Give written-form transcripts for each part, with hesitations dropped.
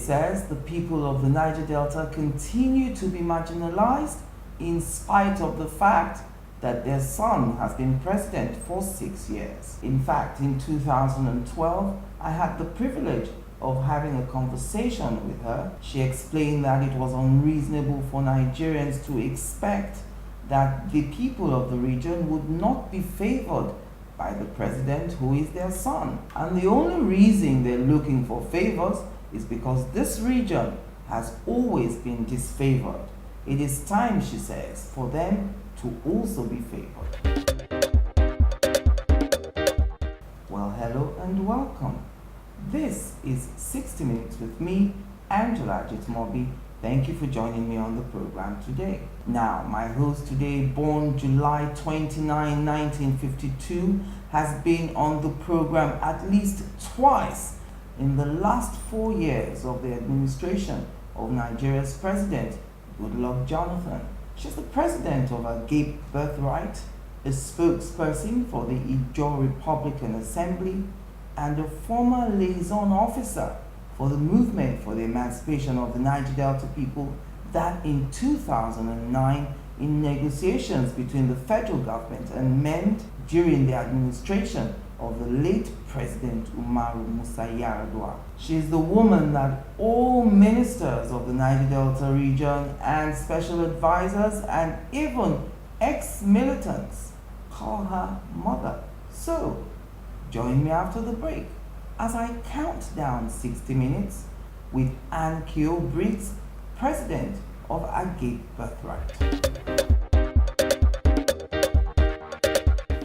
says the people of the Niger Delta continue to be marginalized in spite of the fact that their son has been president for 6 years. In fact, in 2012, I had the privilege of having a conversation with her. She explained that it was unreasonable for Nigerians to expect that the people of the region would not be favored by the president who is their son. And the only reason they're looking for favors is because this region has always been disfavored. It is time, she says, for them to also be favored. Well, hello and welcome. This is 60 Minutes with me, Angela Jitmobi. Thank you for joining me on the program today. Now, my host today, born July 29, 1952, has been on the program at least twice in the last 4 years of the administration of Nigeria's president, Goodluck Jonathan. She's the president of Agape Birthright, a spokesperson for the Ijaw Republican Assembly, and a former liaison officer for the movement for the emancipation of the Niger Delta people that in 2009, in negotiations between the federal government and MEND during the administration of the late President Umaru Musa Yar'Adua. She is the woman that all ministers of the Niger Delta region and special advisors and even ex-militants call her mother. So, join me after the break as I count down 60 minutes with Ann-Kio Briggs President of Agape Birthright.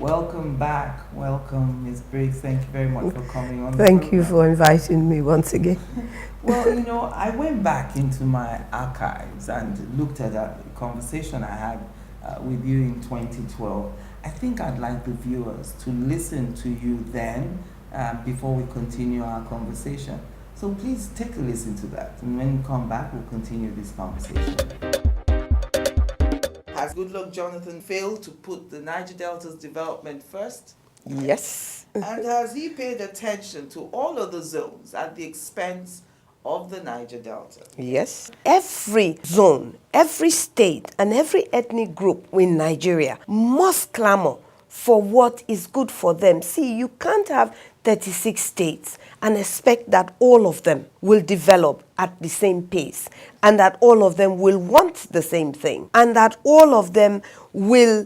Welcome back. Welcome, Ms. Briggs. Thank you very much for coming on. Thank you for inviting me once again. Well, I went back into my archives and looked at a conversation I had with you in 2012. I think I'd like the viewers to listen to you then before we continue our conversation. So please take a listen to that. And when we come back, we'll continue this conversation. Has Goodluck Jonathan failed to put the Niger Delta's development first? Yes. And has he paid attention to all of the zones at the expense of the Niger Delta? Yes. Every zone, every state, and every ethnic group in Nigeria must clamor for what is good for them. See, you can't have 36 states and expect that all of them will develop at the same pace and that all of them will want the same thing and that all of them will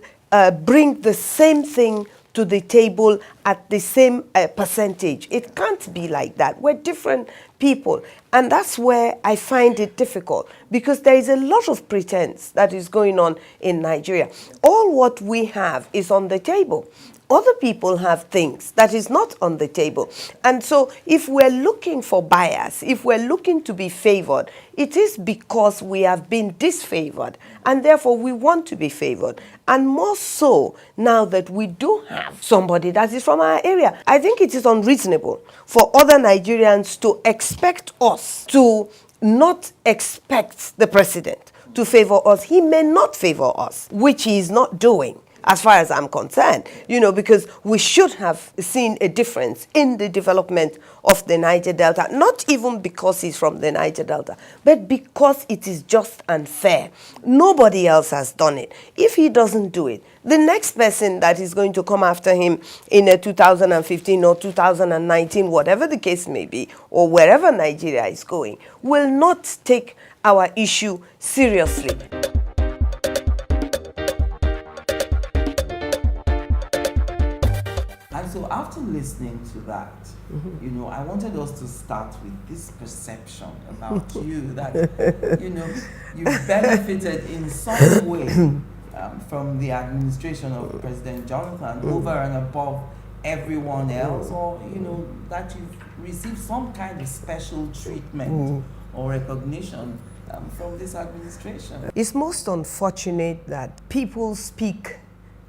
bring the same thing to the table at the same percentage. It can't be like that. We're different people. And that's where I find it difficult because there is a lot of pretense that is going on in Nigeria. All what we have is on the table. Other people have things that is not on the table. And so if we're looking for bias, if we're looking to be favored, it is because we have been disfavored and therefore we want to be favored. And more so now that we do have somebody that is from our area. I think it is unreasonable for other Nigerians to expect us to not expect the president to favor us. He may not favor us, which he is not doing. As far as I'm concerned, because we should have seen a difference in the development of the Niger Delta, not even because he's from the Niger Delta, but because it is just unfair. Nobody else has done it. If he doesn't do it, the next person that is going to come after him in 2015 or 2019, whatever the case may be, or wherever Nigeria is going, will not take our issue seriously. So after listening to that, I wanted us to start with this perception about you that, you benefited in some way from the administration of President Jonathan over and above everyone else, or, that you've received some kind of special treatment or recognition from this administration. It's most unfortunate that people speak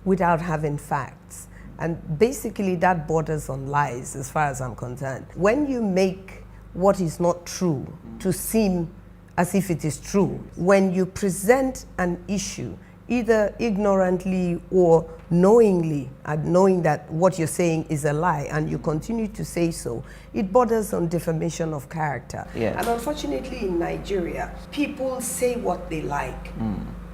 without having facts. And basically that borders on lies as far as I'm concerned. When you make what is not true to seem as if it is true, when you present an issue either ignorantly or knowingly, and knowing that what you're saying is a lie, and you continue to say so, it borders on defamation of character. Yes. And unfortunately in Nigeria, people say what they like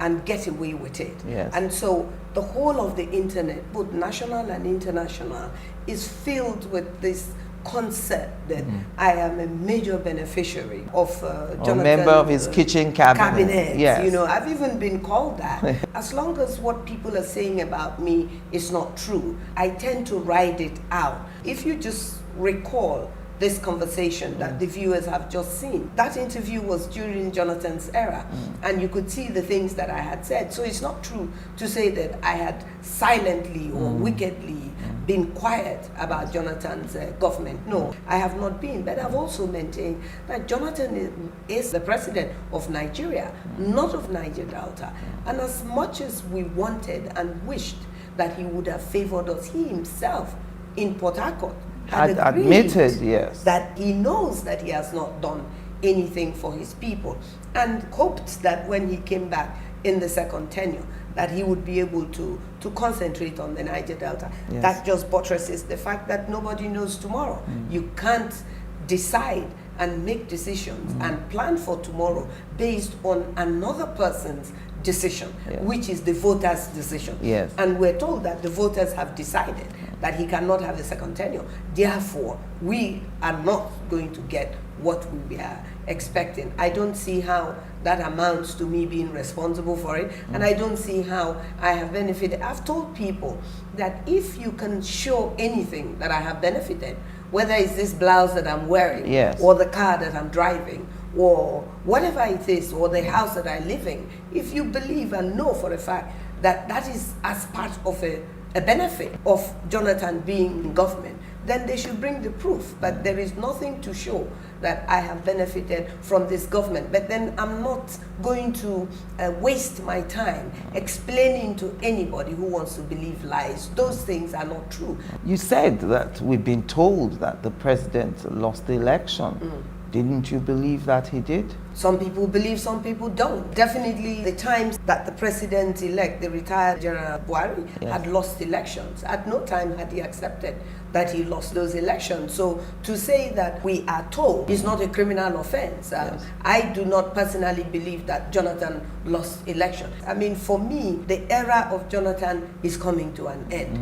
and get away with it. Yes. And so the whole of the internet, both national and international, is filled with this concept that I am a major beneficiary of Jonathan, a member of his kitchen cabinet. Yes. You know, I've even been called that. As long as what people are saying about me is not true, I tend to ride it out. If you just recall this conversation that the viewers have just seen, that interview was during Jonathan's era, and you could see the things that I had said. So it's not true to say that I had silently or wickedly been quiet about Jonathan's government. No, I have not been, but I've also maintained that Jonathan is the president of Nigeria, not of Niger Delta. And as much as we wanted and wished that he would have favored us, he himself in Port Harcourt had admitted, yes, that he knows that he has not done anything for his people, and hoped that when he came back in the second tenure, that he would be able to concentrate on the Niger Delta. Yes. That just buttresses the fact that nobody knows tomorrow. You can't decide and make decisions and plan for tomorrow based on another person's decision, which is the voters' decision. Yes. And we're told that the voters have decided that he cannot have a second tenure. Therefore, we are not going to get what we are expecting. I don't see how that amounts to me being responsible for it, and I don't see how I have benefited. I've told people that if you can show anything that I have benefited, whether it's this blouse that I'm wearing, yes, or the car that I'm driving, or whatever it is, or the house that I live in, if you believe and know for a fact that that is as part of a benefit of Jonathan being in government, then they should bring the proof. But there is nothing to show that I have benefited from this government. But then I'm not going to waste my time explaining to anybody who wants to believe lies. Those things are not true. You said that we've been told that the president lost the election. Didn't you believe that he did? Some people believe, some people don't. Definitely the times that the president-elect, the retired General Buhari, had lost elections, at no time had he accepted that he lost those elections. So to say that we are told is not a criminal offense. I do not personally believe that Jonathan lost elections. I mean, for me, the era of Jonathan is coming to an end.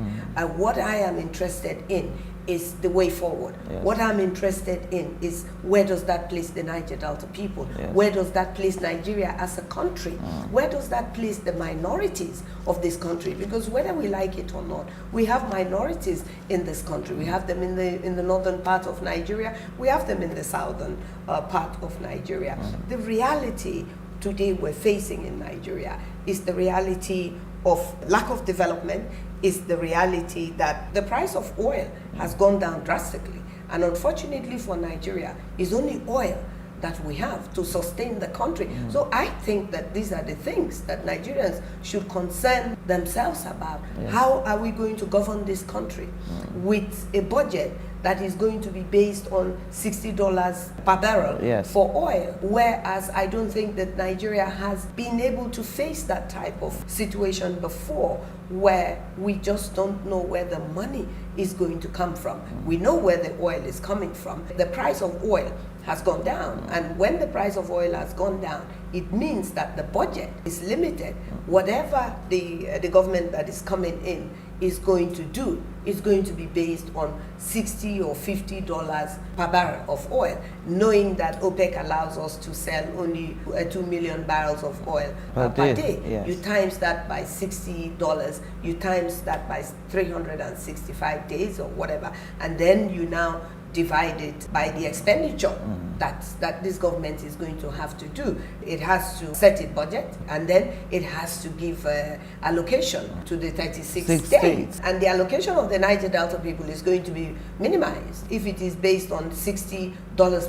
What I am interested in is the way forward. Yes. What I'm interested in is where does that place the Niger Delta people? Yes. Where does that place Nigeria as a country? Where does that place the minorities of this country? Because whether we like it or not, we have minorities in this country. We have them in the northern part of Nigeria. We have them in the southern part of Nigeria. The reality today we're facing in Nigeria is the reality of lack of development, is the reality that the price of oil has gone down drastically. And unfortunately for Nigeria, it's only oil that we have to sustain the country. So I think that these are the things that Nigerians should concern themselves about. How are we going to govern this country with a budget that is going to be based on $60 per barrel for oil, whereas I don't think that Nigeria has been able to face that type of situation before, where we just don't know where the money is going to come from. We know where the oil is coming from. The price of oil has gone down, and when the price of oil has gone down, it means that the budget is limited. Whatever the government that is coming in is going to do is going to be based on $60 or $50 per barrel of oil, knowing that OPEC allows us to sell only 2 million barrels of oil per day. Yes. You times that by $60, you times that by 365 days or whatever, and then you now divide it by the expenditure that this government is going to have to do. It has to set its budget, and then it has to give allocation to the 36 states. And the allocation of the Niger Delta people is going to be minimized if it is based on $60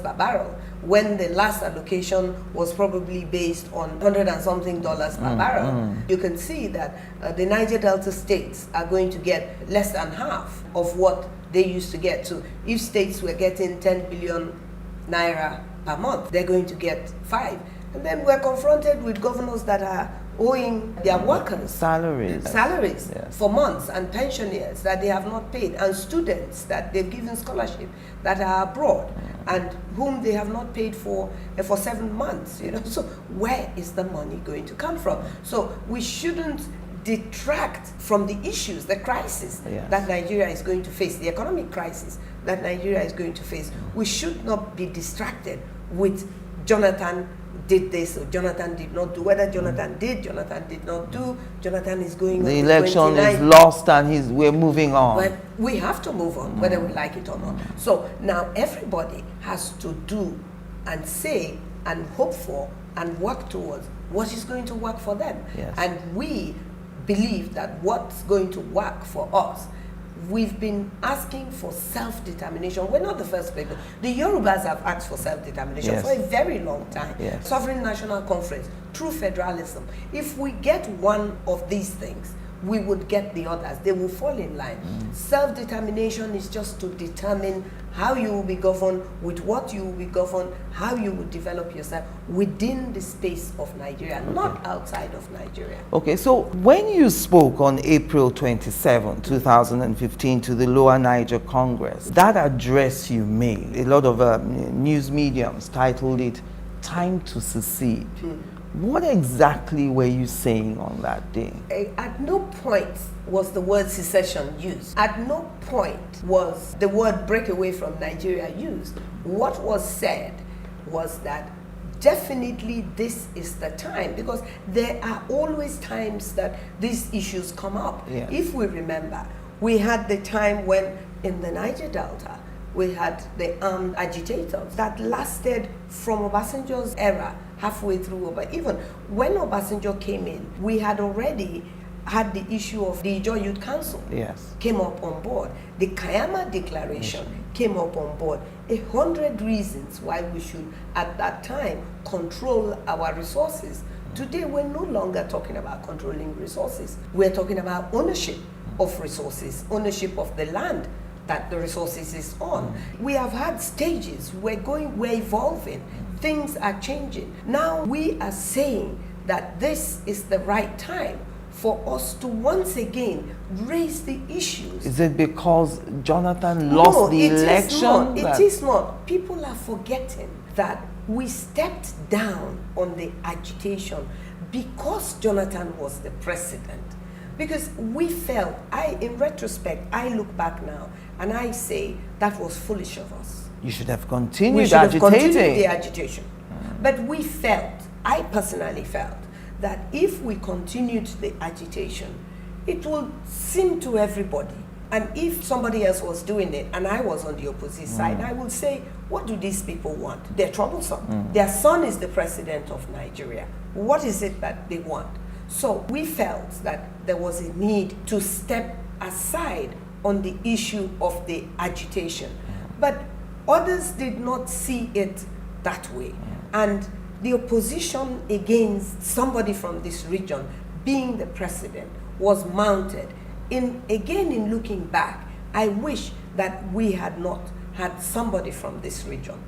per barrel, when the last allocation was probably based on 100 and something dollars per barrel. You can see that the Niger Delta states are going to get less than half of what they used to get. So if states were getting 10 billion naira per month, they're going to get 5. And then we're confronted with governors that are owing their workers salaries yes. for months, and pensioners that they have not paid, and students that they've given scholarship that are abroad and whom they have not paid for 7 months. So where is the money going to come from? So we shouldn't detract from the issues, the crisis yes. that Nigeria is going to face, the economic crisis that Nigeria is going to face. We should not be distracted with Jonathan did this or Jonathan did not do. Whether Jonathan did not do, Jonathan is going on. The election is lost and we're moving on. Well, we have to move on, whether we like it or not. So now everybody has to do and say and hope for and work towards what is going to work for them. Yes. And we believe that what's going to work for us, we've been asking for self-determination. We're not the first people. The Yorubas have asked for self-determination yes. for a very long time. Yes. Sovereign national conference, true federalism. If we get one of these things, we would get the others. They will fall in line. Self-determination is just to determine how you will be governed, with what you will be governed, how you will develop yourself within the space of Nigeria, not outside of Nigeria. Okay, so when you spoke on April 27, 2015 to the Lower Niger Congress, that address you made, a lot of news mediums titled it, "Time to Secede." What exactly were you saying on that day? At no point was the word secession used. At no point was the word break away from Nigeria used. What was said was that definitely this is the time, because there are always times that these issues come up. Yes. If we remember, we had the time when in the Niger Delta, we had the armed agitators that lasted from Obasanjo's era halfway through. But even when Obasanjo came in, we had already had the issue of the Ijaw Youth Council yes. came up on board. The Kayama Declaration came up on board. 100 reasons why we should, at that time, control our resources. Today, we're no longer talking about controlling resources. We're talking about ownership of resources, ownership of the land that the resources is on. We have had stages. We're evolving. Things are changing. Now we are saying that this is the right time for us to once again raise the issues. Is it because Jonathan lost the election? It is not. People are forgetting that we stepped down on the agitation because Jonathan was the president. Because we felt, in retrospect, I look back now and I say that was foolish of us. You should have continued We should have agitating. continued the agitation. But we felt, I personally felt, that if we continued the agitation, it will seem to everybody. And if somebody else was doing it and I was on the opposite side, I would say, what do these people want? They're troublesome. Their son is the president of Nigeria. What is it that they want? So we felt that there was a need to step aside on the issue of the agitation. But others did not see it that way. And the opposition against somebody from this region being the president was mounted. In looking back, I wish that we had not had somebody from this region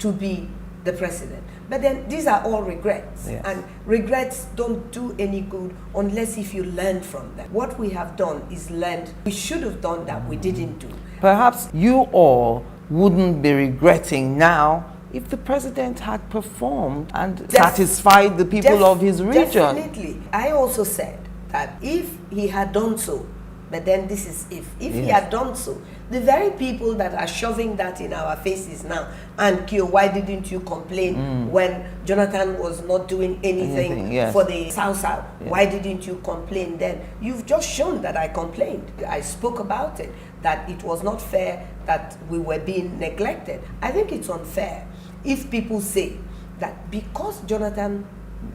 to be the president. But then these are all regrets. Yes. And regrets don't do any good unless if you learn from them. What we have done is learned. We should have done that we didn't do. Perhaps you all wouldn't be regretting now if the president had performed and satisfied the people of his region. Definitely. I also said that if he had done so, but then this is if he had done so, the very people that are shoving that in our faces now, Ann-Kio, why didn't you complain when Jonathan was not doing anything for the South? Why didn't you complain then? You've just shown that I complained. I spoke about it, that it was not fair that we were being neglected. I think it's unfair if people say that because Jonathan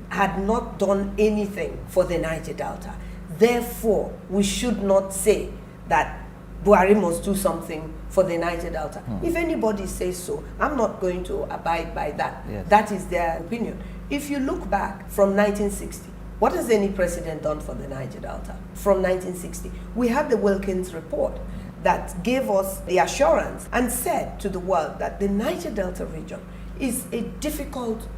had not done anything for the Niger Delta, therefore we should not say that Buhari must do something for the Niger Delta. If anybody says so, I'm not going to abide by that. Yes. That is their opinion. If you look back from 1960, what has any president done for the Niger Delta? From 1960, we had the Wilkins report that gave us the assurance and said to the world that the Niger Delta region is a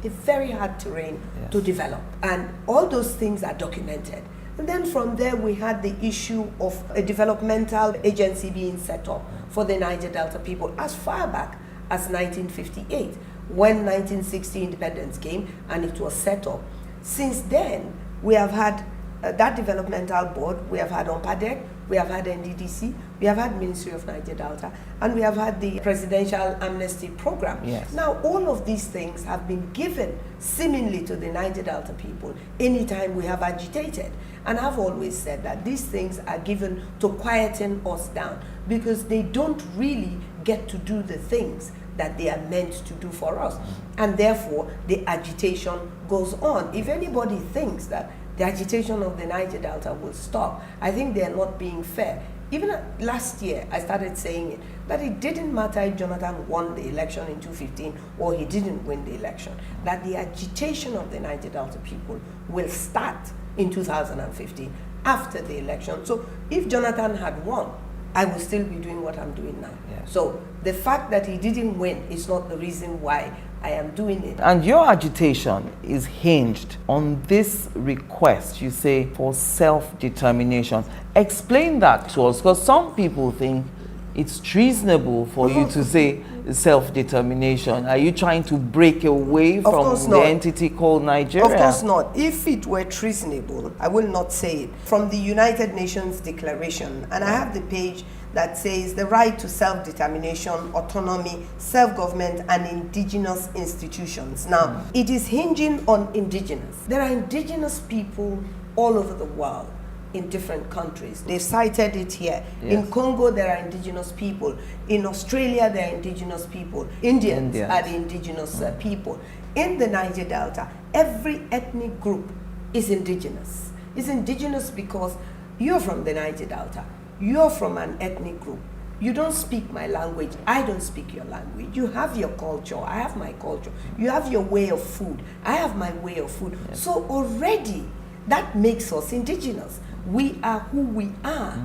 very hard terrain to develop. And all those things are documented. And then from there, we had the issue of a developmental agency being set up for the Niger Delta people as far back as 1958, when 1960 independence came and it was set up. Since then, we have had that developmental board, we have had OMPADEC, we have had NDDC, we have had Ministry of Niger Delta, and we have had the Presidential Amnesty Program. Yes. Now, all of these things have been given seemingly to the Niger Delta people anytime we have agitated. And I've always said that these things are given to quieten us down because they don't really get to do the things that they are meant to do for us. And therefore, the agitation goes on. If anybody thinks that the agitation of the Niger Delta will stop, I think they're not being fair. Even last year, I started saying it, that it didn't matter if Jonathan won the election in 2015 or he didn't win the election, that the agitation of the Niger Delta people will start in 2015 after the election. So if Jonathan had won, I will still be doing what I'm doing now. Yes. So the fact that he didn't win is not the reason why I am doing it. And your agitation is hinged on this request, you say, for self-determination. Explain that to us, because some people think it's treasonable for you to say self-determination. Are you trying to break away from the entity called Nigeria? Of course not. If it were treasonable, I will not say it. From the United Nations Declaration, and I have the page that says the right to self-determination, autonomy, self-government, and indigenous institutions. Now, it is hinging on indigenous. There are indigenous people all over the world in different countries. They cited it here. Yes. In Congo, there are indigenous people. In Australia, there are indigenous people. Indians are the indigenous people. In the Niger Delta, every ethnic group is indigenous. It's indigenous because you're from the Niger Delta. You're from an ethnic group. You don't speak my language. I don't speak your language. You have your culture. I have my culture. You have your way of food. I have my way of food. Yes. So already, that makes us indigenous. We are who we are.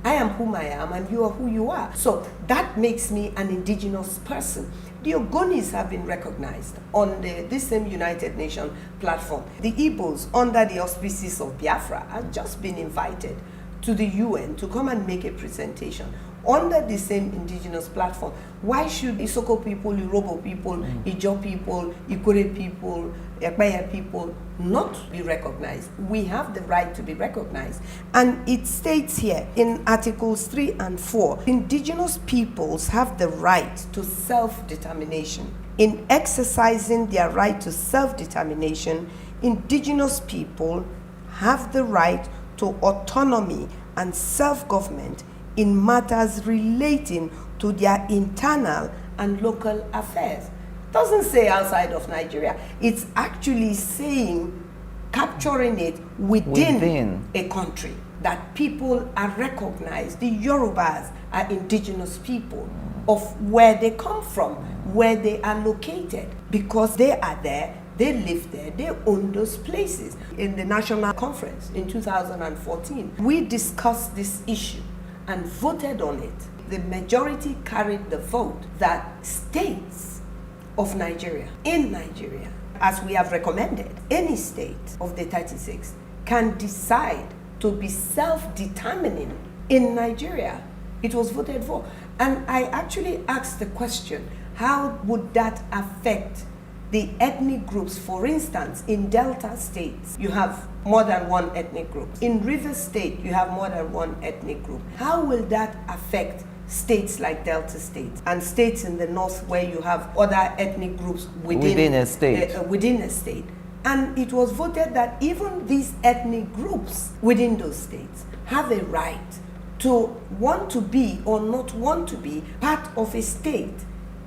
I am whom I am, and you are who you are. So that makes me an indigenous person. The Ogonis have been recognized on this same United Nations platform. The Igbos, under the auspices of Biafra, have just been invited to the UN to come and make a presentation under the same indigenous platform. Why should Isoko people, Yoruba people, Ijaw people, Ikore people, Agape people not be recognized? We have the right to be recognized. And it states here in Articles 3 and 4, indigenous peoples have the right to self-determination. In exercising their right to self-determination, indigenous people have the right to autonomy and self-government in matters relating to their internal and local affairs. It doesn't say outside of Nigeria. It's actually saying, capturing it within a country, that people are recognized. The Yorubas are indigenous people of where they come from, where they are located, because they are there. They live there, they own those places. In the National Conference in 2014, we discussed this issue and voted on it. The majority carried the vote that states of Nigeria, in Nigeria, as we have recommended, any state of the 36 can decide to be self-determining in Nigeria. It was voted for. And I actually asked the question, how would that affect the ethnic groups? For instance, in Delta states, you have more than one ethnic group. In River State, you have more than one ethnic group. How will that affect states like Delta State and states in the north where you have other ethnic groups within a state? And it was voted that even these ethnic groups within those states have a right to want to be or not want to be part of a state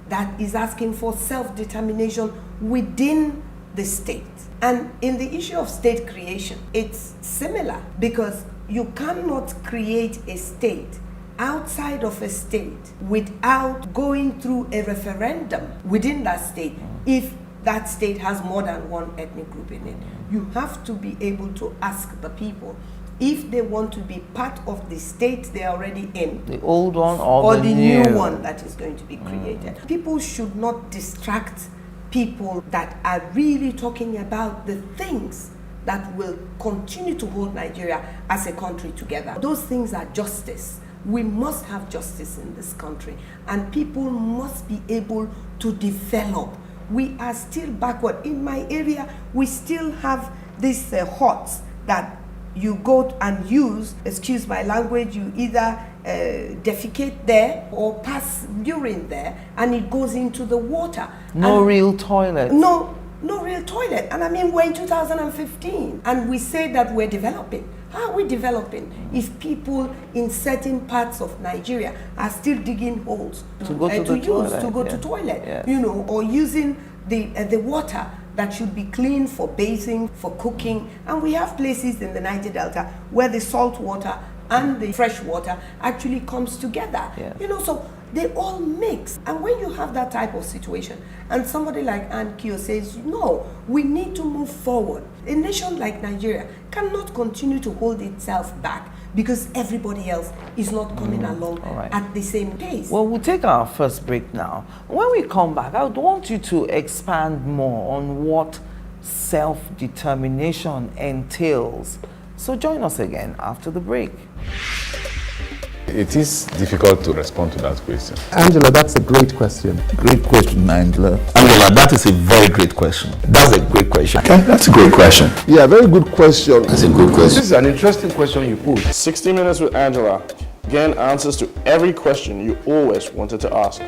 that is asking for self-determination within the state. And in the issue of state creation, it's similar, because you cannot create a state outside of a state without going through a referendum within that state if that state has more than one ethnic group in it. You have to be able to ask the people if they want to be part of the state they're already in, the old one or the new one that is going to be created. People should not distract people that are really talking about the things that will continue to hold Nigeria as a country together. Those things are justice. We must have justice in this country, and people must be able to develop. We are still backward. In my area, we still have these huts that you go and use, excuse my language, you either defecate there or pass urine there, and it goes into the water. No real toilet. No real toilet. And I mean, we're in 2015, and we say that we're developing. How are we developing if people in certain parts of Nigeria are still digging holes to go to toilet, Yes. you know, or using the water that should be clean for bathing, for cooking? And we have places in the Niger Delta where the salt water and the fresh water actually comes together. Yes. You know, so they all mix. And when you have that type of situation, and somebody like Ann-Kio says, no, we need to move forward. A nation like Nigeria cannot continue to hold itself back because everybody else is not coming along at the same pace. Well, we'll take our first break now. When we come back, I would want you to expand more on what self-determination entails. So join us again after the break. It is difficult to respond to that question. Angela, that's a great question. Great question, Angela. Angela, that is a very great question. That's a great question. Okay, that's a great question. Yeah, very good question. That's a good question. This is an interesting question you put. 60 Minutes with Angela. Again, answers to every question you always wanted to ask.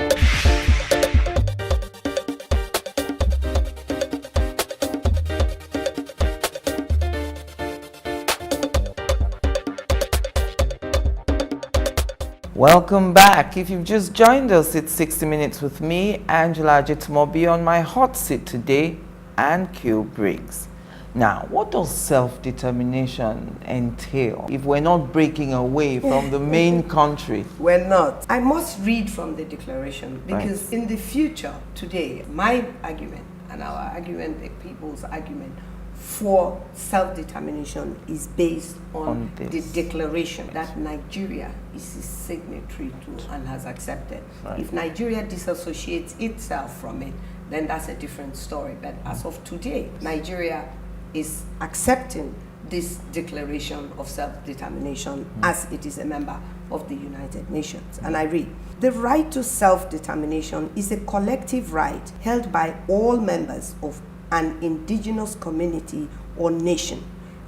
Welcome back. If you've just joined us, it's 60 Minutes with me, Angela Ajitomobi. On my hot seat today, Ann-Kio Briggs. Now, what does self-determination entail if we're not breaking away from the main country? We're not. I must read from the declaration because in the future, today, my argument and our argument, the people's argument for self-determination is based on the declaration that Nigeria is a signatory to and has accepted. Right. If Nigeria disassociates itself from it, then that's a different story. But as of today, Nigeria is accepting this declaration of self-determination as it is a member of the United Nations. And I read, the right to self-determination is a collective right held by all members of an indigenous community or nation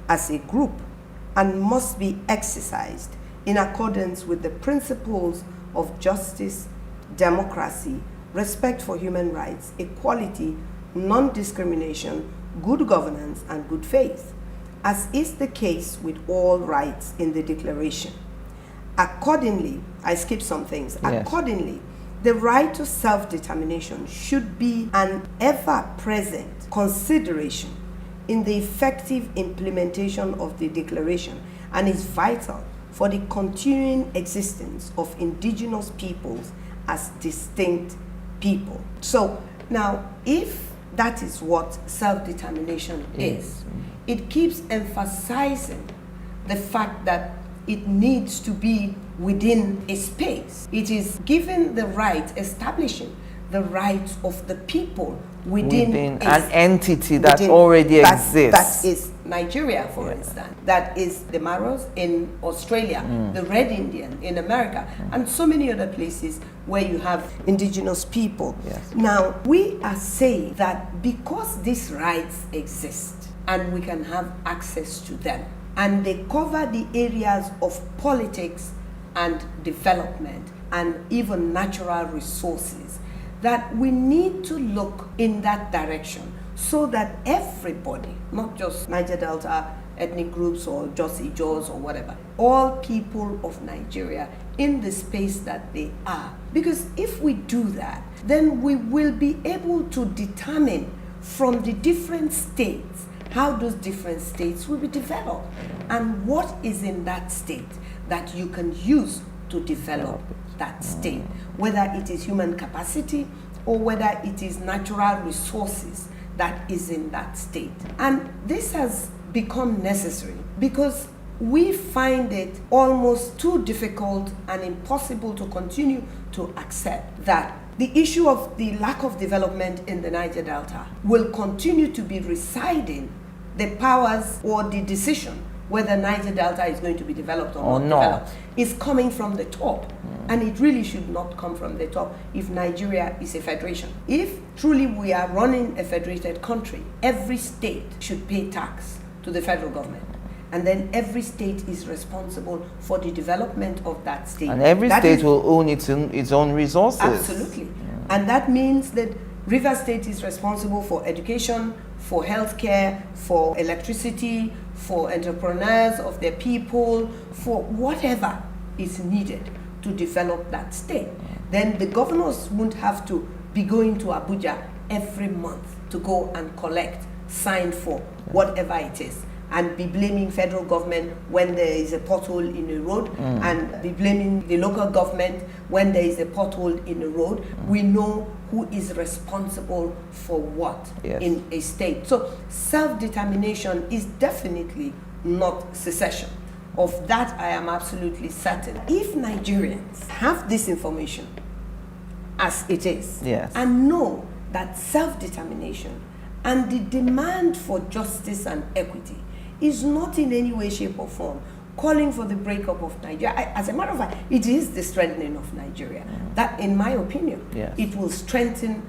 as a group and must be exercised in accordance with the principles of justice, democracy, respect for human rights, equality, non-discrimination, good governance, and good faith, as is the case with all rights in the declaration. Accordingly, I skipped some things. Yes. Accordingly, the right to self-determination should be an ever-present consideration in the effective implementation of the declaration and is vital for the continuing existence of indigenous peoples as distinct people. So now, if that is what self-determination is, it keeps emphasizing the fact that it needs to be within a space. It is giving the right, establishing the rights of the people within an entity that already exists. That is Nigeria, for instance. That is the Maros in Australia, the Red Indian in America, and so many other places where you have indigenous people. Yes. Now, we are saying that because these rights exist and we can have access to them, and they cover the areas of politics and development and even natural resources, that we need to look in that direction so that everybody, not just Niger Delta ethnic groups or just Ijaws or whatever, all people of Nigeria in the space that they are. Because if we do that, then we will be able to determine from the different states how those different states will be developed and what is in that state that you can use to develop that state, whether it is human capacity or whether it is natural resources that is in that state. And this has become necessary because we find it almost too difficult and impossible to continue to accept that the issue of the lack of development in the Niger Delta will continue to be residing the powers or the decision whether Niger Delta is going to be developed or not developed is coming from the top. And it really should not come from the top if Nigeria is a federation. If truly we are running a federated country, every state should pay tax to the federal government. And then every state is responsible for the development of that state. And every state will own its own resources. Absolutely. And that means that River State is responsible for education, for healthcare, for electricity, for entrepreneurs of their people, for whatever is needed to develop that state. Then the governors won't have to be going to Abuja every month to go and collect, sign for whatever it is, and be blaming federal government when there is a pothole in a road, and be blaming the local government when there is a pothole in a road. We know who is responsible for what in a state. So self-determination is definitely not secession. Of that I am absolutely certain. If Nigerians have this information as it is, and know that self-determination and the demand for justice and equity is not in any way, shape or form calling for the breakup of Nigeria. As a matter of fact, it is the strengthening of Nigeria. That, in my opinion, it will strengthen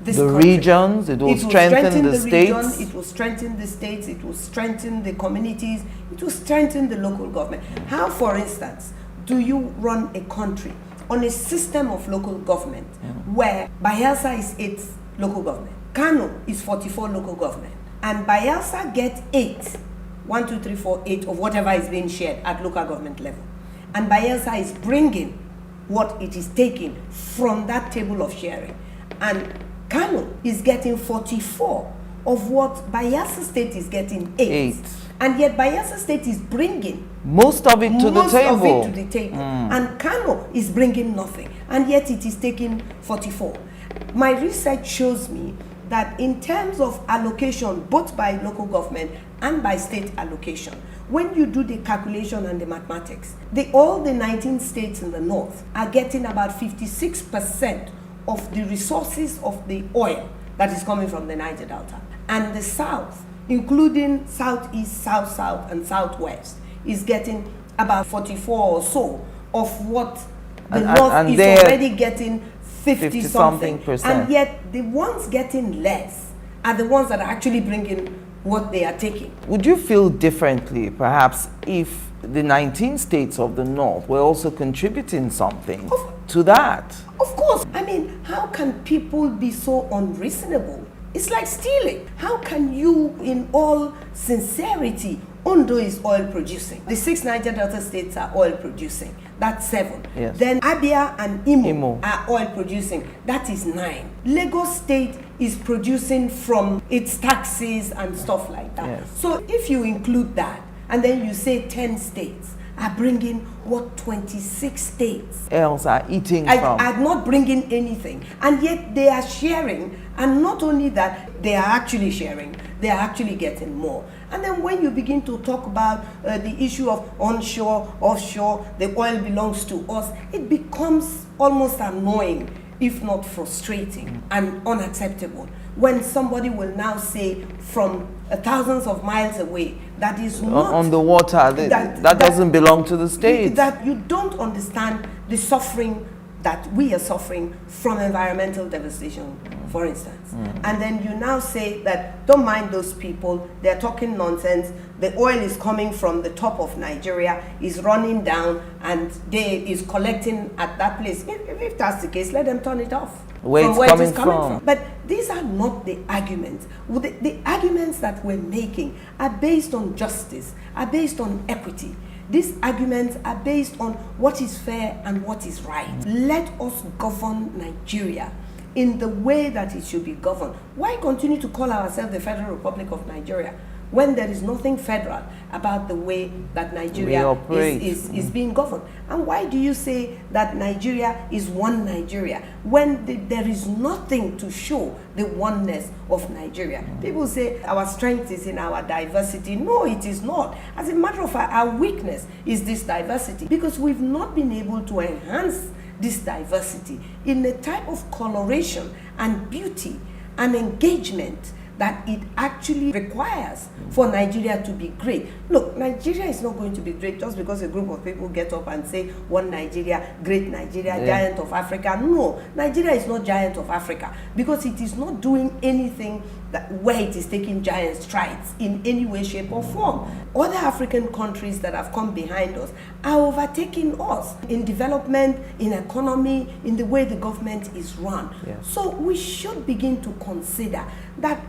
this country. Regions, it will strengthen the states. Region, it will strengthen the states, it will strengthen the communities, it will strengthen the local government. How, for instance, do you run a country on a system of local government where Bayelsa is 8 local government, Kano is 44 local government, and Bayelsa gets 8, 1, 2, 3, 4, 8 of whatever is being shared at local government level. And Bayelsa is bringing what it is taking from that table of sharing. And Kano is getting 44 of what Bayelsa State is getting 8. And yet Bayelsa State is bringing most of it to the table. And Kano is bringing nothing. And yet it is taking 44. My research shows me that in terms of allocation, both by local government and by state allocation, when you do the calculation and the mathematics, all the 19 states in the north are getting about 56% of the resources of the oil that is coming from the Niger Delta. And the south, including southeast, south-south, and southwest, is getting about 44 or so of what the north is already getting 50-something%. And yet the ones getting less are the ones that are actually bringing what they are taking. Would you feel differently, perhaps, if the 19 states of the north were also contributing something to that? Of course. I mean, how can people be so unreasonable? It's like stealing. How can you, in all sincerity, Ondo is oil producing. The 6 Niger Delta states are oil producing. That's 7. Then Abia and Imo are oil producing. That is 9. Lagos State is producing from its taxes and stuff like that. So if you include that, and then you say 10 states are bringing what 26 states else are eating from. Are not bringing anything, and yet they are sharing. And not only that, they are actually sharing, they are actually getting more. And then when you begin to talk about the issue of onshore, offshore, the oil belongs to us, it becomes almost annoying, if not frustrating and unacceptable, when somebody will now say from thousands of miles away that is not on the water, that doesn't belong to the state. That you don't understand the suffering that we are suffering from environmental devastation, for instance. And then you now say that don't mind those people, they're talking nonsense, the oil is coming from the top of Nigeria, is running down, and they is collecting at that place. If that's the case, let them turn it off. Where it is coming from. But these are not the arguments. The arguments that we're making are based on justice, are based on equity. These arguments are based on what is fair and what is right. Let us govern Nigeria in the way that it should be governed. Why continue to call ourselves the Federal Republic of Nigeria when there is nothing federal about the way that Nigeria is being governed? And why do you say that Nigeria is one Nigeria when there is nothing to show the oneness of Nigeria? People say our strength is in our diversity. No, it is not. As a matter of fact, our weakness is this diversity, because we've not been able to enhance this diversity in a type of coloration and beauty and engagement that it actually requires for Nigeria to be great. Look, Nigeria is not going to be great just because a group of people get up and say, one Nigeria, great Nigeria, giant of Africa. No, Nigeria is not giant of Africa because it is not doing anything where it is taking giant strides in any way, shape, or form. Other African countries that have come behind us are overtaking us in development, in economy, in the way the government is run. So we should begin to consider that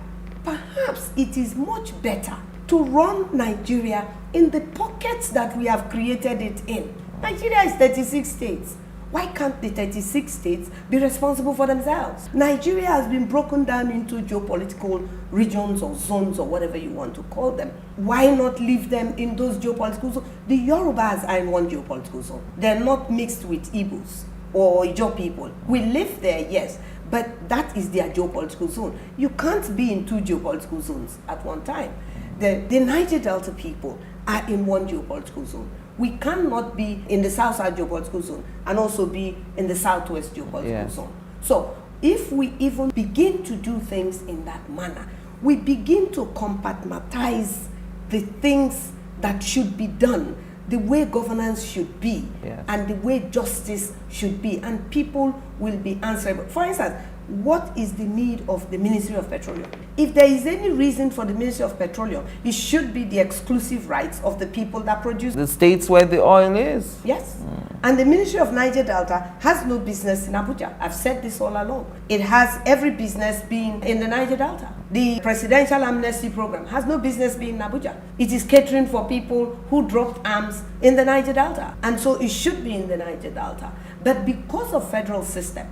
perhaps it is much better to run Nigeria in the pockets that we have created it in. Nigeria is 36 states. Why can't the 36 states be responsible for themselves? Nigeria has been broken down into geopolitical regions or zones or whatever you want to call them. Why not leave them in those geopolitical zones? The Yorubas are in one geopolitical zone. They're not mixed with Igbos or Ijaw people. We live there, yes, but that is their geopolitical zone. You can't be in two geopolitical zones at one time. The Niger Delta people are in one geopolitical zone. We cannot be in the South-South geopolitical zone and also be in the Southwest geopolitical zone. So if we even begin to do things in that manner, we begin to compartmentalize the things that should be done, the way governance should be, and the way justice should be, and people will be answerable. For instance, what is the need of the Ministry of Petroleum? If there is any reason for the Ministry of Petroleum, it should be the exclusive rights of the people that produce The states where the oil is. Yes. And the Ministry of Niger Delta has no business in Abuja. I've said this all along. It has every business being in the Niger Delta. The Presidential Amnesty Program has no business being in Abuja. It is catering for people who dropped arms in the Niger Delta. And so it should be in the Niger Delta. But because of federal system,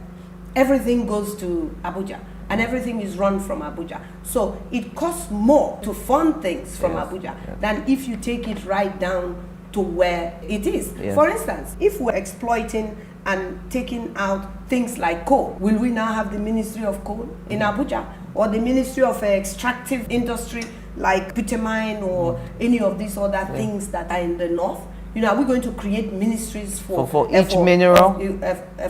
everything goes to Abuja and everything is run from Abuja. So it costs more to fund things from Abuja than if you take it right down to where it is. For instance, if we're exploiting and taking out things like coal, will we now have the Ministry of Coal in Abuja? Or the Ministry of Extractive Industry like bitumen or any of these other things that are in the north? You know, are we going to create ministries for each mineral?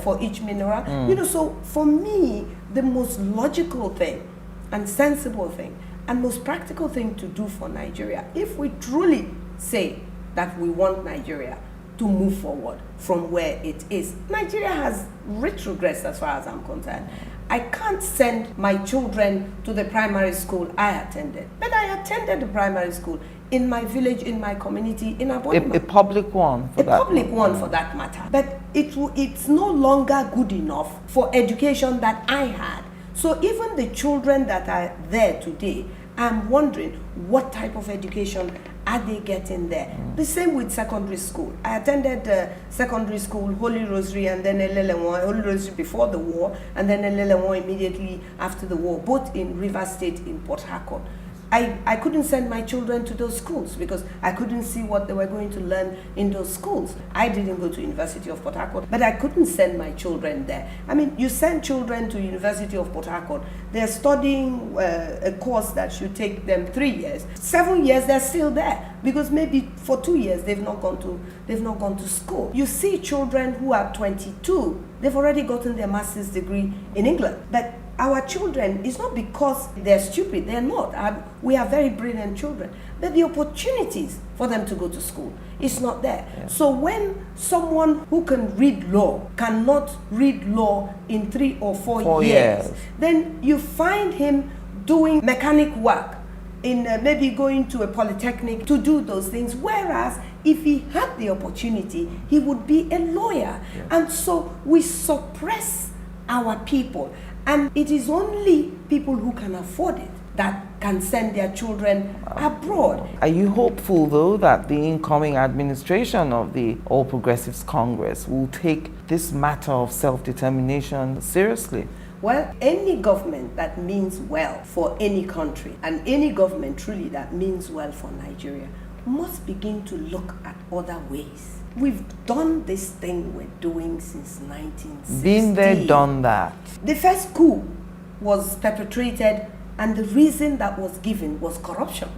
For each mineral? You know, so for me, the most logical thing and sensible thing and most practical thing to do for Nigeria, if we truly say that we want Nigeria to move forward from where it is. Nigeria has retrogressed as far as I'm concerned. I can't send my children to the primary school I attended, but I attended the primary school in my village, in my community, in Abuja. A public one for that. A public one for that matter. But it's no longer good enough for education that I had. So even the children that are there today, I'm wondering what type of education are they getting there? The same with secondary school. I attended secondary school, Holy Rosary, and then Holy Rosary before the war, and then immediately after the war, both in Rivers State, in Port Harcourt. I couldn't send my children to those schools because I couldn't see what they were going to learn in those schools. I didn't go to University of Port Harcourt, but I couldn't send my children there. I mean, you send children to University of Port Harcourt, they're studying a course that should take them 3 years. 7 years, they're still there because maybe for 2 years they've not gone to school. You see children who are 22, they've already gotten their master's degree in England. But our children, it's not because they're stupid, they're not. We are very brilliant children. But the opportunities for them to go to school is not there. Yeah. So when someone who can read law cannot read law in 3 or 4 years, then you find him doing mechanic work, in maybe going to a polytechnic to do those things. Whereas if he had the opportunity, he would be a lawyer. Yeah. And so we suppress our people. And it is only people who can afford it that can send their children abroad. Are you hopeful, though, that the incoming administration of the All Progressives Congress will take this matter of self-determination seriously? Well, any government that means well for any country, and any government truly that means well for Nigeria, must begin to look at other ways. We've done this thing we're doing since 1960. Been there, done that. The first coup was perpetrated And the reason that was given was corruption.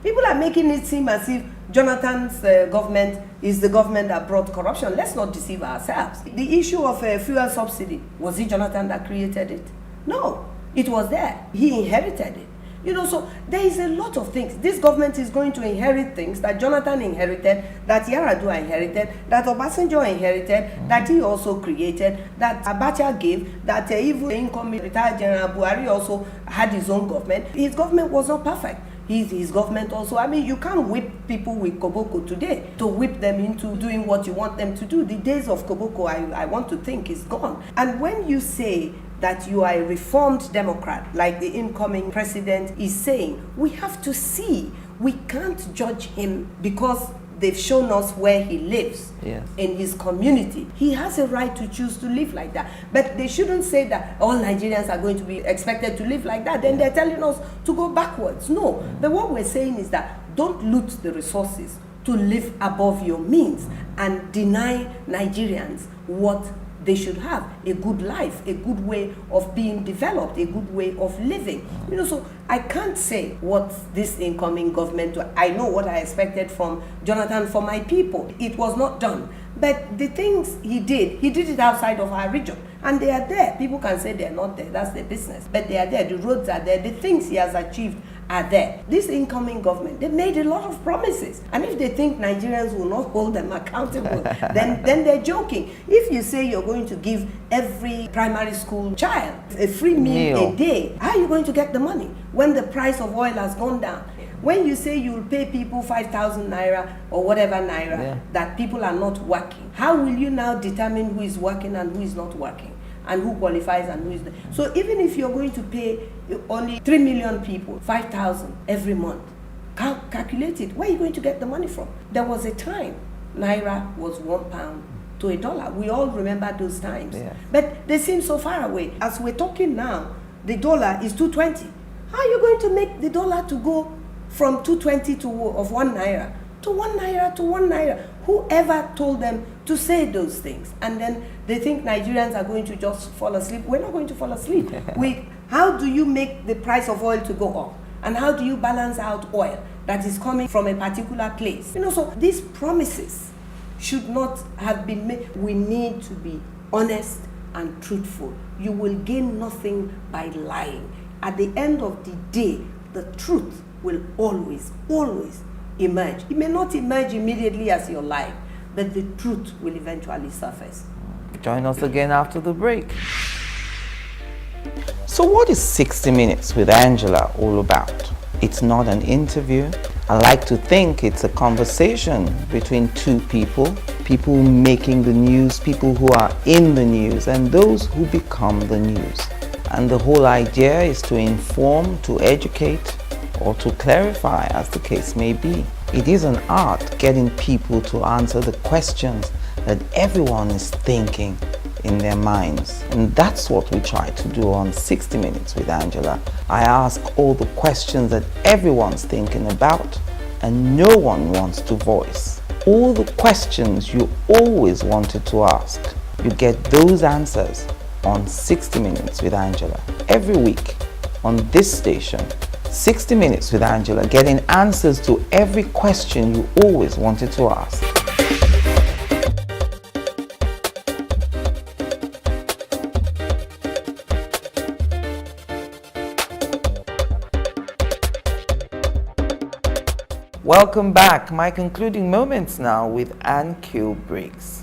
People are making it seem as if Jonathan's government is the government that brought corruption. Let's not deceive ourselves. The issue of fuel subsidy, was it Jonathan that created it? No, it was there. He inherited it. You know, so there is a lot of things. This government is going to inherit things that Jonathan inherited, that Yar'Adua inherited, that Obasanjo inherited, that he also created, that Abacha gave, that even incoming retired General Buhari also had his own government. His government was not perfect. His government also, I mean, you can't whip people with koboko today to whip them into doing what you want them to do. The days of koboko, I want to think, is gone. And when you say that you are a reformed Democrat, like the incoming president is saying, we have to see. We can't judge him because they've shown us where he lives in his community. He has a right to choose to live like that. But they shouldn't say that all Nigerians are going to be expected to live like that. Then they're telling us to go backwards. No, but what we're saying is that don't loot the resources to live above your means and deny Nigerians what they should have, a good life, a good way of being developed, a good way of living. You know, so I can't say what this incoming government, I know what I expected from Jonathan for my people. It was not done. But the things he did it outside of our region. And they are there. People can say they're not there, that's their business. But they are there, the roads are there, the things he has achieved are there. This incoming government, they made a lot of promises. And if they think Nigerians will not hold them accountable, then they're joking. If you say you're going to give every primary school child a free meal a day, how are you going to get the money when the price of oil has gone down? When you say you'll pay people 5,000 naira or whatever naira, that people are not working, how will you now determine who is working and who is not working? And who qualifies and who is the... So even if you're going to pay only 3 million people 5,000 every month, calculate it. Where are you going to get the money from? There was a time naira was £1 to $1. We all remember those times. But they seem so far away. As we're talking now, the dollar is 220. How are you going to make the dollar to go from 220 of 1 naira to 1 naira to 1 naira? Whoever told them to say those things? And then they think Nigerians are going to just fall asleep. We're not going to fall asleep. How do you make the price of oil to go up? And how do you balance out oil that is coming from a particular place? You know, so these promises should not have been made. We need to be honest and truthful. You will gain nothing by lying. At the end of the day, the truth will always, always emerge. It may not emerge immediately as you're lying, but the truth will eventually surface. Join us again after the break. So what is 60 Minutes with Angela all about? It's not an interview. I like to think it's a conversation between two people making the news, people who are in the news, and those who become the news. And the whole idea is to inform, to educate, or to clarify, as the case may be. It is an art getting people to answer the questions that everyone is thinking in their minds. And that's what we try to do on 60 Minutes with Angela. I ask all the questions that everyone's thinking about and no one wants to voice. All the questions you always wanted to ask. You get those answers on 60 Minutes with Angela every week on this station. 60 Minutes with Angela, getting answers to every question you always wanted to ask. Welcome back. My concluding moments now with Ann-Kio Briggs.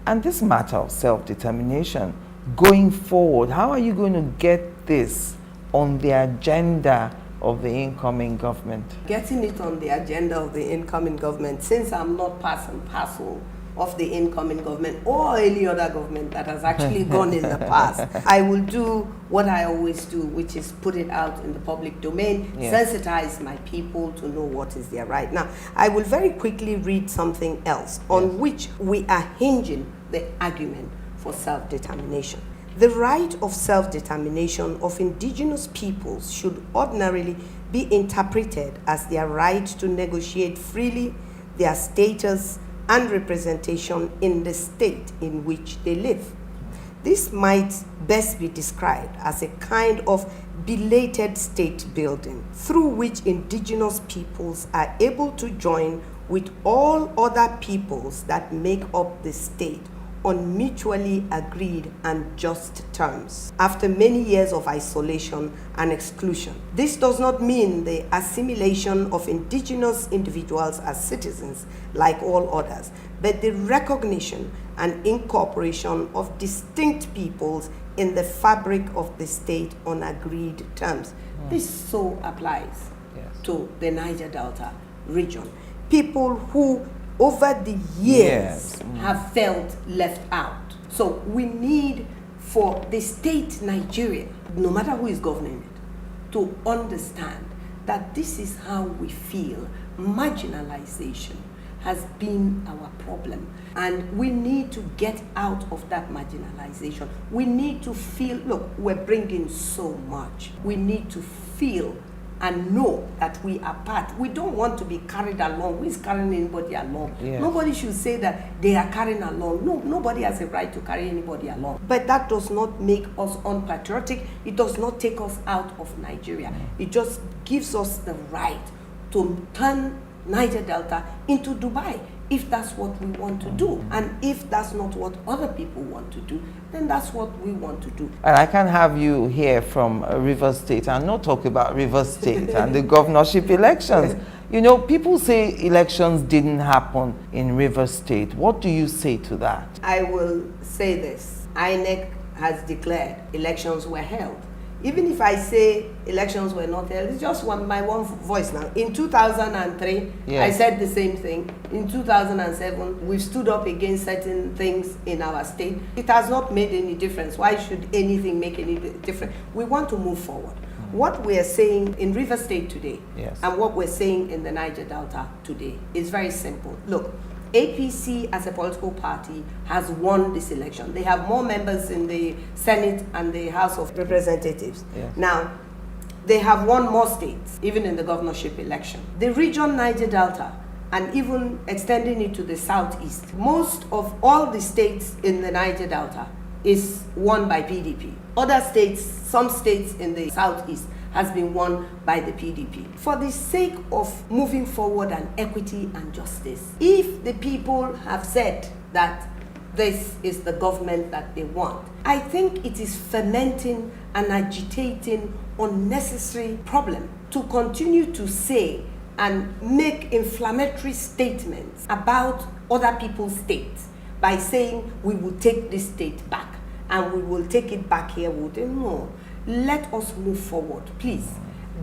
And this matter of self-determination, going forward, how are you going to get this on the agenda of the incoming government? Getting it on the agenda of the incoming government, since I'm not part and parcel of the incoming government or any other government that has actually gone in the past, I will do what I always do, which is put it out in the public domain, sensitize my people to know what is there right now. I will very quickly read something else on which we are hinging the argument for self-determination. The right of self-determination of indigenous peoples should ordinarily be interpreted as their right to negotiate freely their status and representation in the state in which they live. This might best be described as a kind of belated state building through which indigenous peoples are able to join with all other peoples that make up the state on mutually agreed and just terms after many years of isolation and exclusion. This does not mean the assimilation of indigenous individuals as citizens like all others, but the recognition and incorporation of distinct peoples in the fabric of the state on agreed terms. This so applies to the Niger Delta region. People who over the years have felt left out. So we need for the state Nigeria, no matter who is governing it, to understand that this is how we feel. Marginalization has been our problem, and we need to get out of that marginalization. We need to feel, look, we're bringing so much. We need to feel and know that we are part. We don't want to be carried along. Who is carrying anybody along? Yes. Nobody should say that they are carrying along. No, nobody has a right to carry anybody along. But that does not make us unpatriotic. It does not take us out of Nigeria. It just gives us the right to turn Niger Delta into Dubai, if that's what we want to do. And if that's not what other people want to do, then that's what we want to do. And I can have you here from Rivers State and not talk about Rivers State and the governorship elections. You know, people say elections didn't happen in Rivers State. What do you say to that? I will say this. INEC has declared elections were held. Even if I say elections were not held, it's just my one voice now. In 2003, I said the same thing. In 2007, we've stood up against certain things in our state. It has not made any difference. Why should anything make any difference? We want to move forward. What we are saying in River State today and what we're saying in the Niger Delta today is very simple. Look, APC as a political party has won this election. They have more members in the Senate and the House of Representatives. Now, they have won more states, even in the governorship election. The region Niger Delta, and even extending it to the southeast, most of all the states in the Niger Delta is won by PDP. Other states, some states in the southeast, has been won by the PDP. For the sake of moving forward and equity and justice, if the people have said that this is the government that they want, I think it is fermenting and agitating unnecessary problem to continue to say and make inflammatory statements about other people's states by saying we will take this state back and we will take it back here. No. Let us move forward, please.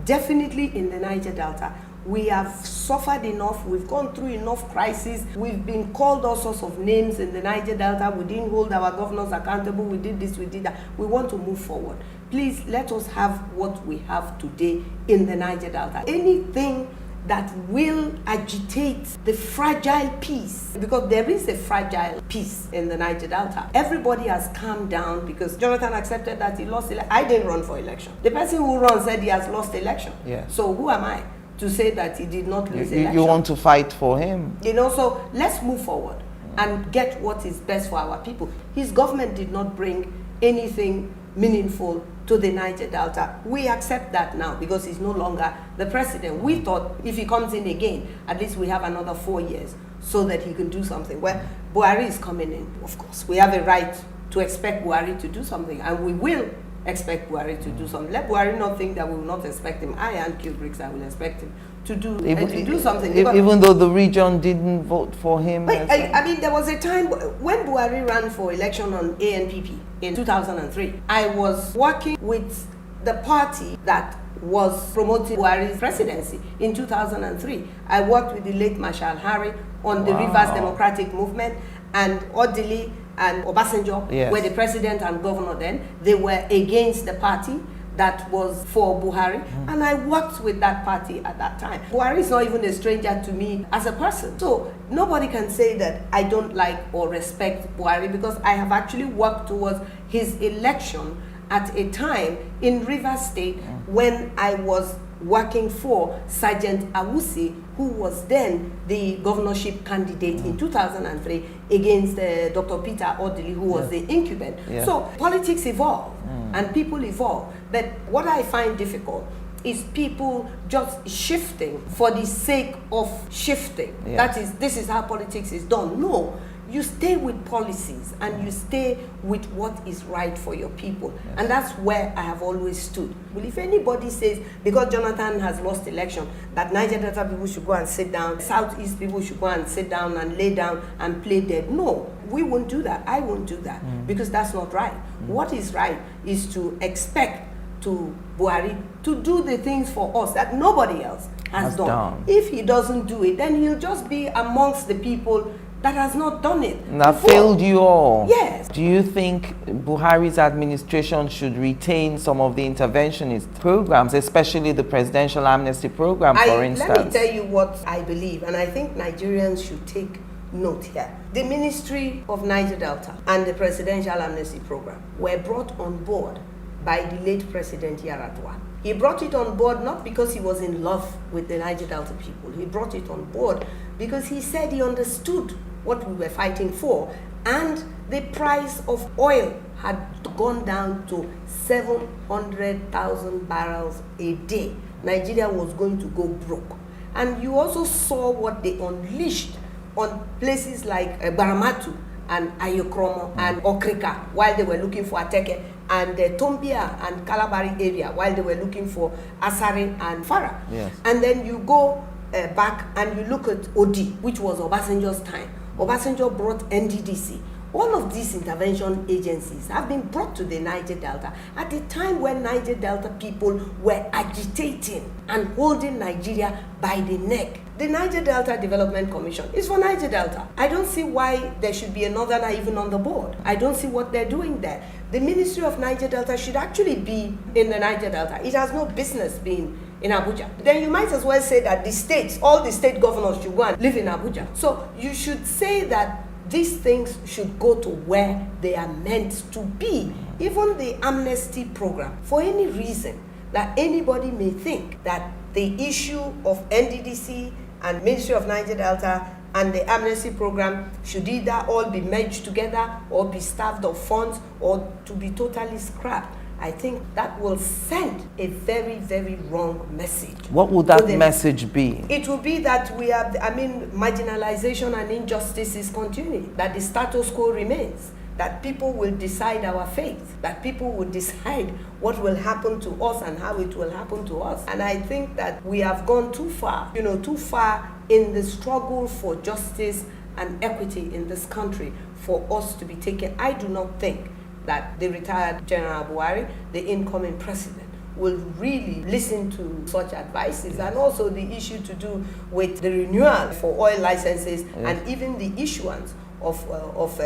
Definitely in the Niger Delta, we have suffered enough. We've gone through enough crises. We've been called all sorts of names in the Niger Delta. We didn't hold our governors accountable. We did this, we did that. We want to move forward. Please let us have what we have today in the Niger Delta. Anything that will agitate the fragile peace, because there is a fragile peace in the Niger Delta. Everybody has calmed down because Jonathan accepted that he lost election. I didn't run for election. The person who runs said he has lost election. So who am I to say that he did not lose election? You want to fight for him. You know, so let's move forward and get what is best for our people. His government did not bring anything meaningful to the Niger Delta. We accept that now because he's no longer the president. We thought if he comes in again, at least we have another 4 years so that he can do something. Well, Buhari is coming in, of course. We have a right to expect Buhari to do something, and we will expect Buhari to do something. Let Buhari not think that we will not expect him. Ann-Kio Briggs, I will expect him to do something. Even though the region didn't vote for him. But I mean, there was a time when Buhari ran for election on ANPP in 2003. I was working with the party that was promoting Buhari's presidency in 2003. I worked with the late Marshal Harry on the Rivers Democratic Movement, and Odili and Obasanjo were the president and governor then. They were against the party that was for Buhari, and I worked with that party at that time. Buhari is not even a stranger to me as a person. So nobody can say that I don't like or respect Buhari, because I have actually worked towards his election at a time in Rivers State when I was working for Sergeant Awusi, who was then the governorship candidate in 2003 against Dr. Peter Odili, who was the incumbent. So politics evolve. and people evolve. But what I find difficult is people just shifting for the sake of shifting. Yes. That is, this is how politics is done. No, you stay with policies and you stay with what is right for your people. Yes. And that's where I have always stood. Well, if anybody says, because Jonathan has lost election, that Niger Delta people should go and sit down, Southeast people should go and sit down and lay down and play dead. No, we won't do that. I won't do that because that's not right. What is right is to expect to Buhari to do the things for us that nobody else has done. If he doesn't do it, then he'll just be amongst the people that has not done it. That failed you all. Yes. Do you think Buhari's administration should retain some of the interventionist programs, especially the presidential amnesty program, for instance? Let me tell you what I believe, and I think Nigerians should take note here. The Ministry of Niger Delta and the presidential amnesty program were brought on board by the late President Yaradua. He brought it on board not because he was in love with the Niger Delta people. He brought it on board because he said he understood what we were fighting for, and the price of oil had gone down to 700,000 barrels a day. Nigeria was going to go broke. And you also saw what they unleashed on places like Baramatu and Ayokromo and Okrika while they were looking for Ateke, and Tombia and Kalabari area while they were looking for Asare and Farah. Yes. And then you go back and you look at Odi, which was Obasanjo's time. Obasanjo brought NDDC. All of these intervention agencies have been brought to the Niger Delta at the time when Niger Delta people were agitating and holding Nigeria by the neck. The Niger Delta Development Commission is for Niger Delta. I don't see why there should be a northerner even on the board. I don't see what they're doing there. The Ministry of Niger Delta should actually be in the Niger Delta. It has no business being in Abuja. Then you might as well say that the states, all the state governors should go and live in Abuja. So you should say that these things should go to where they are meant to be. Even the amnesty program, for any reason that anybody may think that the issue of NDDC and Ministry of Niger Delta and the amnesty program should either all be merged together or be starved of funds or to be totally scrapped. I think that will send a very, very wrong message. What would that message be? It will be that we have, marginalization and injustice is continuing, that the status quo remains, that people will decide our fate, that people will decide what will happen to us and how it will happen to us. And I think that we have gone too far in the struggle for justice and equity in this country for us to be taken. I do not think that the retired General Buhari, the incoming president, will really listen to such advices, and also the issue to do with the renewal for oil licenses and even the issuance of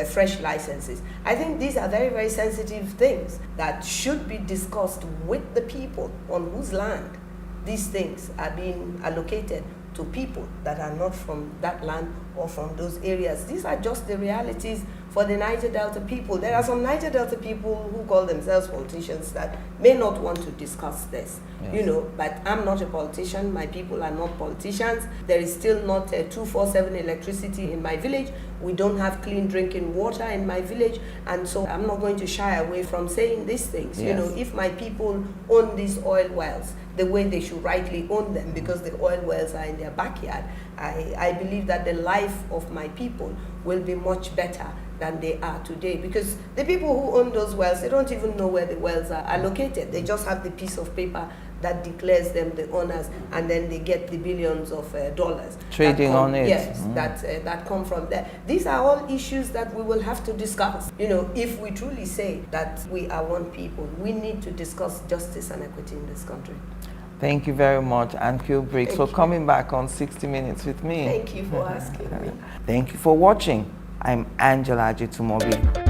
fresh licenses. I think these are very, very sensitive things that should be discussed with the people on whose land these things are being allocated to people that are not from that land or from those areas. These are just the realities for the Niger Delta people. There are some Niger Delta people who call themselves politicians that may not want to discuss this, but I'm not a politician. My people are not politicians. There is still not 247 electricity in my village. We don't have clean drinking water in my village. And so I'm not going to shy away from saying these things. Yes. If my people own these oil wells the way they should rightly own them, because the oil wells are in their backyard, I believe that the life of my people will be much better than they are today, because the people who own those wells, they don't even know where the wells are located. They just have the piece of paper that declares them the owners, and then they get the billions of dollars trading on it. Yes, that come from there. These are all issues that we will have to discuss. If we truly say that we are one people, we need to discuss justice and equity in this country. Thank you very much, Ann-Kio Briggs, for coming back on 60 Minutes with me. Thank you for asking me. Thank you for watching. I'm Angela Ajitumobi.